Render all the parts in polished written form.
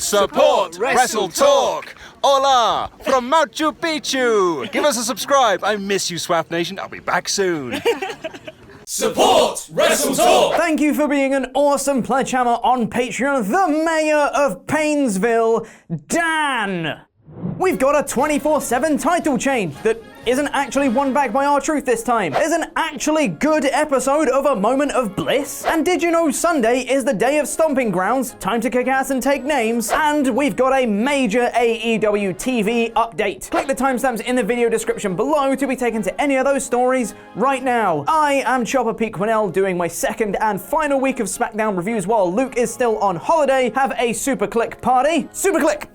Support WrestleTalk! Hola! From Machu Picchu! Give us a subscribe. I miss you, Swap Nation. I'll be back soon. Support WrestleTalk! Thank you for being an awesome pledge hammer on Patreon, the Mayor of Painesville, Dan! We've got a 24/7 title change that isn't actually won back by R-Truth this time. There's an actually good episode of A Moment of Bliss. And did you know Sunday is the day of stomping grounds, time to kick ass and take names? And we've got a major AEW TV update. Click the timestamps in the video description below to be taken to any of those stories right now. I am Chopper Pete Quinnell, doing my second and final week of SmackDown reviews while Luke is still on holiday. Have a super click party. Super click!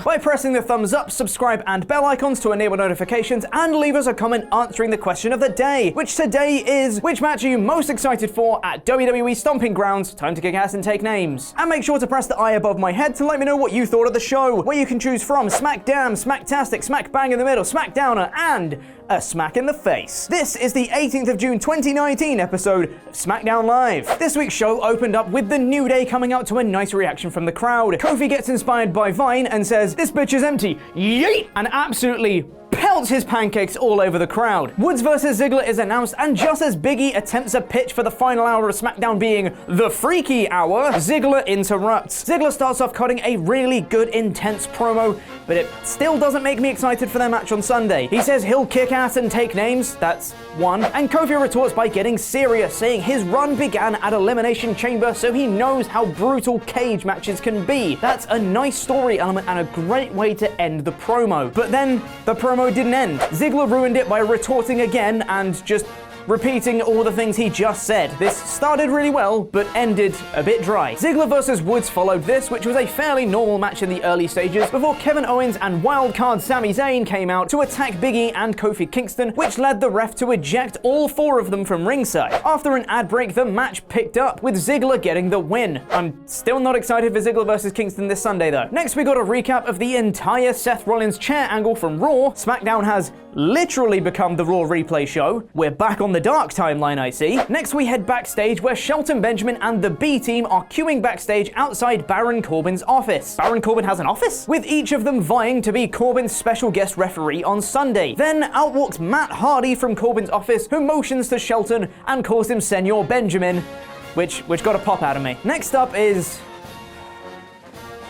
By pressing the thumbs up, subscribe, and bell icons to enable notifications, and leave us a comment answering the question of the day, which today is, which match are you most excited for at WWE Stomping Grounds? Time to kick ass and take names. And make sure to press the eye above my head to let me know what you thought of the show, where you can choose from SmackDown, Smacktastic, Smack Bang in the Middle, SmackDowner, and a smack in the face. This is the 18th of June 2019 episode of SmackDown Live. This week's show opened up with the New Day coming out to a nice reaction from the crowd. Kofi gets inspired by Vine and says, "This bitch is empty, yeet!" and absolutely pelts his pancakes all over the crowd. Woods vs Ziggler is announced, and just as Biggie attempts a pitch for the final hour of SmackDown being the Freaky Hour, Ziggler interrupts. Ziggler starts off cutting a really good, intense promo, but it still doesn't make me excited for their match on Sunday. He says he'll kick ass and take names, that's one, and Kofi retorts by getting serious, saying his run began at Elimination Chamber, so he knows how brutal cage matches can be. That's a nice story element and a great way to end the promo. But then, the promo didn't end. Ziggler ruined it by retorting again and just repeating all the things he just said. This started really well, but ended a bit dry. Ziggler vs Woods followed this, which was a fairly normal match in the early stages, before Kevin Owens and wildcard Sami Zayn came out to attack Biggie and Kofi Kingston, which led the ref to eject all four of them from ringside. After an ad break, the match picked up, with Ziggler getting the win. I'm still not excited for Ziggler vs Kingston this Sunday, though. Next, we got a recap of the entire Seth Rollins chair angle from Raw. SmackDown has literally become the Raw replay show. We're back on the dark timeline, I see. Next, we head backstage where Shelton Benjamin and the B team are queuing backstage outside Baron Corbin's office. Baron Corbin has an office? With each of them vying to be Corbin's special guest referee on Sunday. Then out walks Matt Hardy from Corbin's office, who motions to Shelton and calls him Senor Benjamin, which got a pop out of me. Next up is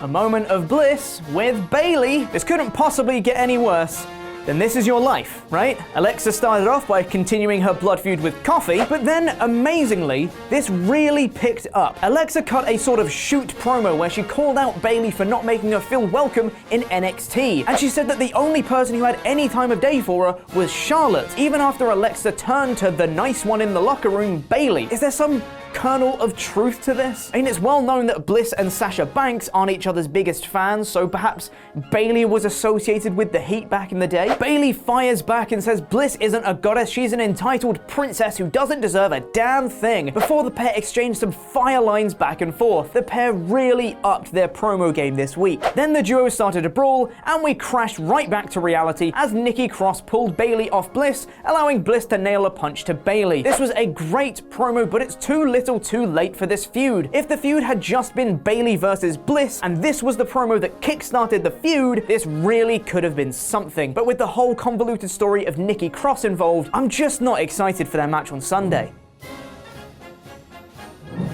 A Moment of Bliss with Bayley. This couldn't possibly get any worse then This Is Your Life, right? Alexa started off by continuing her blood feud with Coffee, but then, amazingly, this really picked up. Alexa cut a sort of shoot promo where she called out Bayley for not making her feel welcome in NXT, and she said that the only person who had any time of day for her was Charlotte, even after Alexa turned to the nice one in the locker room, Bayley. Is there some kernel of truth to this? I mean, it's well known that Bliss and Sasha Banks aren't each other's biggest fans, so perhaps Bayley was associated with the Heat back in the day. Bayley fires back and says Bliss isn't a goddess, she's an entitled princess who doesn't deserve a damn thing. Before the pair exchanged some fire lines back and forth, the pair really upped their promo game this week. Then the duo started a brawl, and we crashed right back to reality as Nikki Cross pulled Bayley off Bliss, allowing Bliss to nail a punch to Bayley. This was a great promo, but it's too little too late for this feud. If the feud had just been Bayley versus Bliss, and this was the promo that kickstarted the feud, this really could have been something. But with the whole convoluted story of Nikki Cross involved, I'm just not excited for their match on Sunday.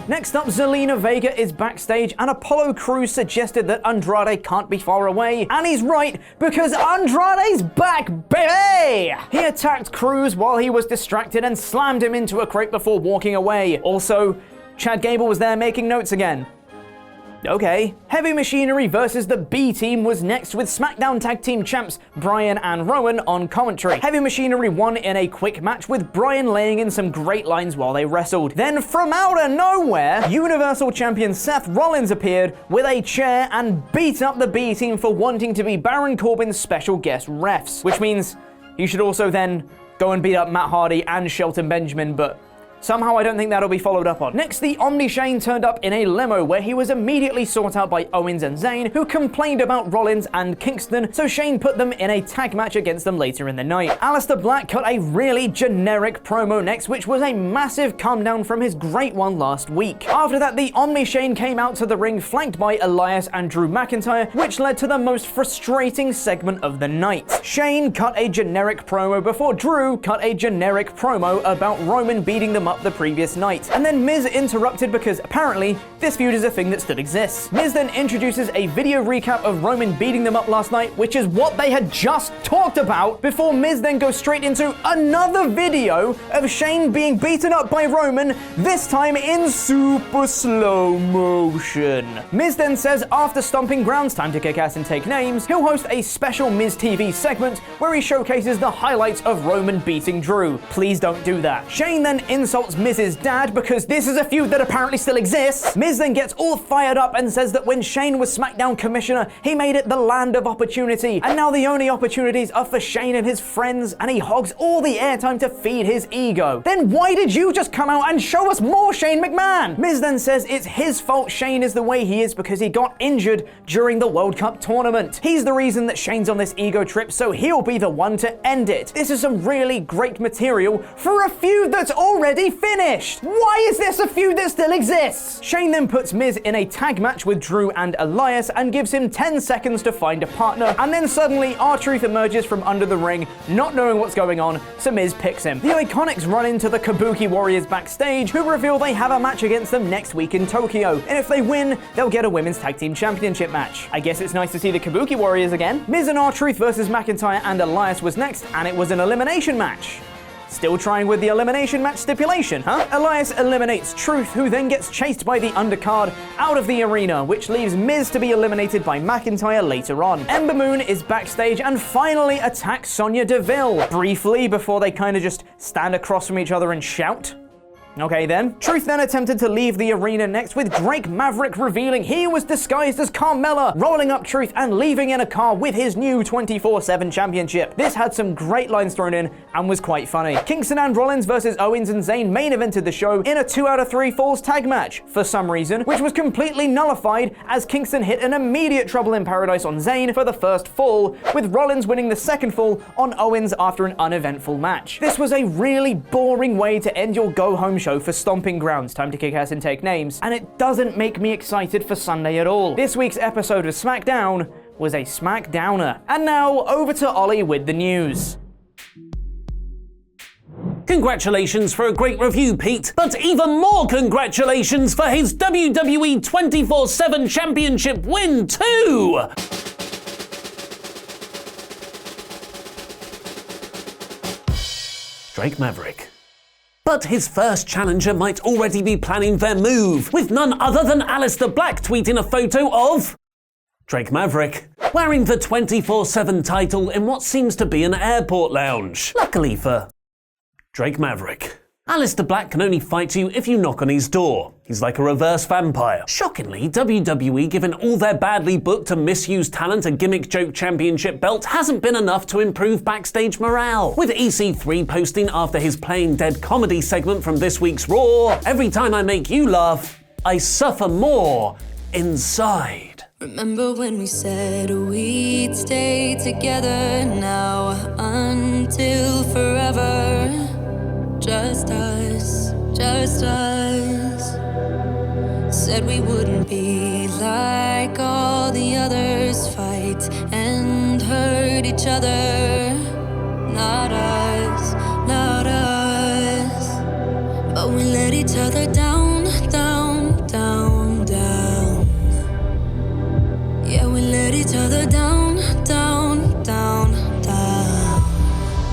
Next up, Zelina Vega is backstage, and Apollo Crews suggested that Andrade can't be far away. And he's right, because Andrade's back, baby! He attacked Crews while he was distracted and slammed him into a crate before walking away. Also, Chad Gable was there making notes again. Okay. Heavy Machinery versus the B Team was next, with SmackDown Tag Team Champs Bryan and Rowan on commentary. Heavy Machinery won in a quick match, with Bryan laying in some great lines while they wrestled. Then from out of nowhere, Universal Champion Seth Rollins appeared with a chair and beat up the B Team for wanting to be Baron Corbin's special guest refs, which means you should also then go and beat up Matt Hardy and Shelton Benjamin, but Somehow I don't think that'll be followed up on. Next, the Omni Shane turned up in a limo where he was immediately sought out by Owens and Zayn, who complained about Rollins and Kingston, so Shane put them in a tag match against them later in the night. Aleister Black cut a really generic promo next, which was a massive come down from his great one last week. After that, the Omni Shane came out to the ring flanked by Elias and Drew McIntyre, which led to the most frustrating segment of the night. Shane cut a generic promo before Drew cut a generic promo about Roman beating them up the previous night. And then Miz interrupted because apparently this feud is a thing that still exists. Miz then introduces a video recap of Roman beating them up last night, which is what they had just talked about, before Miz then goes straight into another video of Shane being beaten up by Roman, this time in super slow motion. Miz then says after Stomping Grounds Time to Kick Ass and Take Names, he'll host a special Miz TV segment where he showcases the highlights of Roman beating Drew. Please don't do that. Shane then insults Miz's dad because this is a feud that apparently still exists. Miz then gets all fired up and says that when Shane was SmackDown commissioner, he made it the land of opportunity, and now the only opportunities are for Shane and his friends, and he hogs all the airtime to feed his ego. Then why did you just come out and show us more Shane McMahon? Miz then says it's his fault Shane is the way he is because he got injured during the World Cup tournament. He's the reason that Shane's on this ego trip, so he'll be the one to end it. This is some really great material for a feud that's already finished. Why is this a feud that still exists? Shane then puts Miz in a tag match with Drew and Elias and gives him 10 seconds to find a partner, and then suddenly R-Truth emerges from under the ring, not knowing what's going on, so Miz picks him. The Iconics run into the Kabuki Warriors backstage, who reveal they have a match against them next week in Tokyo, and if they win, they'll get a Women's Tag Team Championship match. I guess it's nice to see the Kabuki Warriors again. Miz and R-Truth versus McIntyre and Elias was next, and it was an elimination match. Still trying with the elimination match stipulation, huh? Elias eliminates Truth, who then gets chased by the undercard out of the arena, which leaves Miz to be eliminated by McIntyre later on. Ember Moon is backstage and finally attacks Sonya Deville, briefly before they kind of just stand across from each other and shout. Okay then. Truth then attempted to leave the arena next, with Drake Maverick revealing he was disguised as Carmella, rolling up Truth and leaving in a car with his new 24/7 championship. This had some great lines thrown in and was quite funny. Kingston and Rollins versus Owens and Zayn main evented the show in a 2 out of 3 falls tag match, for some reason, which was completely nullified as Kingston hit an immediate Trouble in Paradise on Zayn for the first fall, with Rollins winning the second fall on Owens after an uneventful match. This was a really boring way to end your go-home show for Stomping Grounds Time to Kick Ass and Take Names, and it doesn't make me excited for Sunday at all. This week's episode of SmackDown was a SmackDowner. And now, over to Oli with the news. Congratulations for a great review, Pete, but even more congratulations for his WWE 24/7 Championship win, too! Drake Maverick. But his first challenger might already be planning their move, with none other than Aleister Black tweeting a photo of Drake Maverick wearing the 24/7 title in what seems to be an airport lounge. Luckily for Drake Maverick. Aleister Black can only fight you if you knock on his door. He's like a reverse vampire. Shockingly, WWE giving all their badly booked and misused talent a gimmick joke championship belt hasn't been enough to improve backstage morale. With EC3 posting after his Playing Dead comedy segment from this week's Raw, "Every time I make you laugh, I suffer more inside." Remember when we said we'd stay together now until forever? Just us, just us. Said we wouldn't be like all the others, fight and hurt each other. Not us, not us. But we let each other down, down, down, down. Yeah, we let each other down, down, down, down.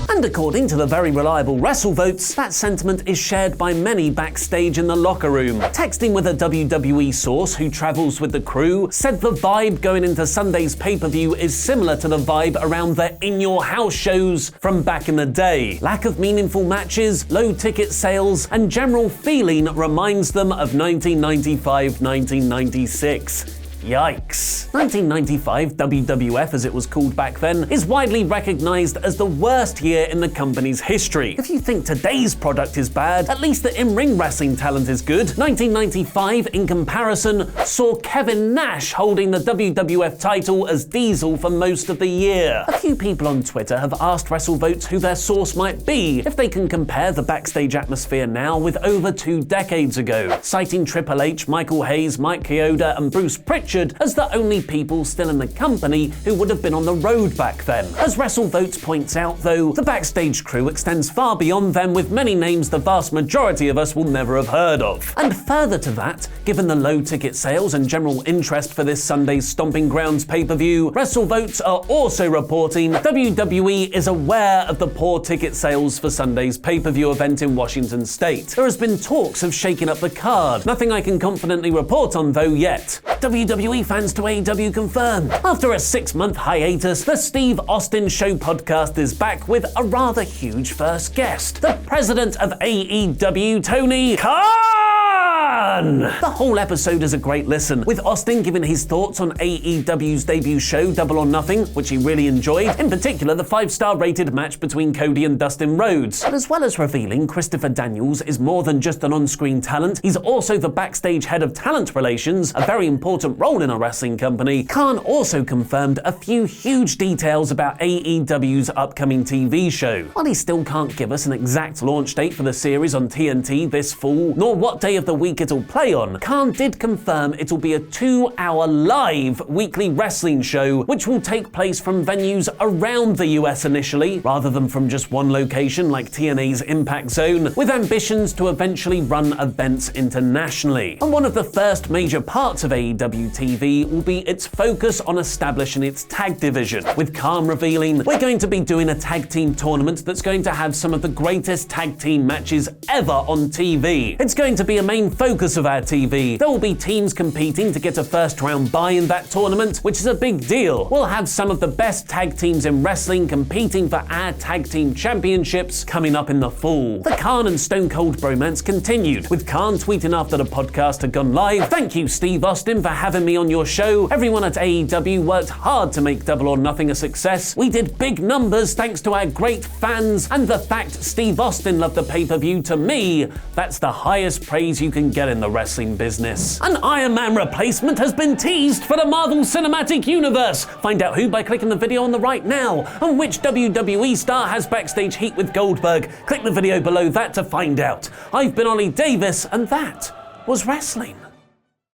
And according to the very reliable WrestleVotes, that sentiment is shared by many backstage in the locker room. Texting with a WWE source who travels with the crew, said the vibe going into Sunday's pay-per-view is similar to the vibe around the in-your-house shows from back in the day. Lack of meaningful matches, low ticket sales, and general feeling reminds them of 1995-1996. Yikes. 1995, WWF as it was called back then, is widely recognized as the worst year in the company's history. If you think today's product is bad, at least the in-ring wrestling talent is good. 1995, in comparison, saw Kevin Nash holding the WWF title as Diesel for most of the year. A few people on Twitter have asked WrestleVotes who their source might be, if they can compare the backstage atmosphere now with over 2 decades ago, citing Triple H, Michael Hayes, Mike Chioda, and Bruce Pritchard as the only people still in the company who would have been on the road back then. As WrestleVotes points out, though, the backstage crew extends far beyond them, with many names the vast majority of us will never have heard of. And further to that, given the low ticket sales and general interest for this Sunday's Stomping Grounds pay-per-view, WrestleVotes are also reporting WWE is aware of the poor ticket sales for Sunday's pay-per-view event in Washington State. There has been talks of shaking up the card. Nothing I can confidently report on though yet. WWE fans to AEW confirmed. After a 6-month hiatus, the Steve Austin Show podcast is back with a rather huge first guest, the president of AEW, Tony Khan! The whole episode is a great listen, with Austin giving his thoughts on AEW's debut show, Double or Nothing, which he really enjoyed, in particular the 5-star rated match between Cody and Dustin Rhodes. But as well as revealing Christopher Daniels is more than just an on-screen talent, he's also the backstage head of talent relations, a very important role in a wrestling company. Khan also confirmed a few huge details about AEW's upcoming TV show. While he still can't give us an exact launch date for the series on TNT this fall, nor what day of the week it'll play on, Khan did confirm it'll be a 2-hour live weekly wrestling show, which will take place from venues around the US initially, rather than from just one location like TNA's Impact Zone, with ambitions to eventually run events internationally. And one of the first major parts of AEW TV will be its focus on establishing its tag division, with Khan revealing, we're going to be doing a tag team tournament that's going to have some of the greatest tag team matches ever on TV. It's going to be a main focus of our TV. There will be teams competing to get a first round bye in that tournament, which is a big deal. We'll have some of the best tag teams in wrestling competing for our tag team championships coming up in the fall. The Khan and Stone Cold bromance continued, with Khan tweeting after the podcast had gone live, "Thank you, Steve Austin, for having me on your show. Everyone at AEW worked hard to make Double or Nothing a success. We did big numbers thanks to our great fans, and the fact Steve Austin loved the pay-per-view, to me, that's the highest praise you can get in the wrestling business." An Iron Man replacement has been teased for the Marvel Cinematic Universe. Find out who by clicking the video on the right now, and which WWE star has backstage heat with Goldberg. Click the video below that to find out. I've been Oli Davis, and that was wrestling.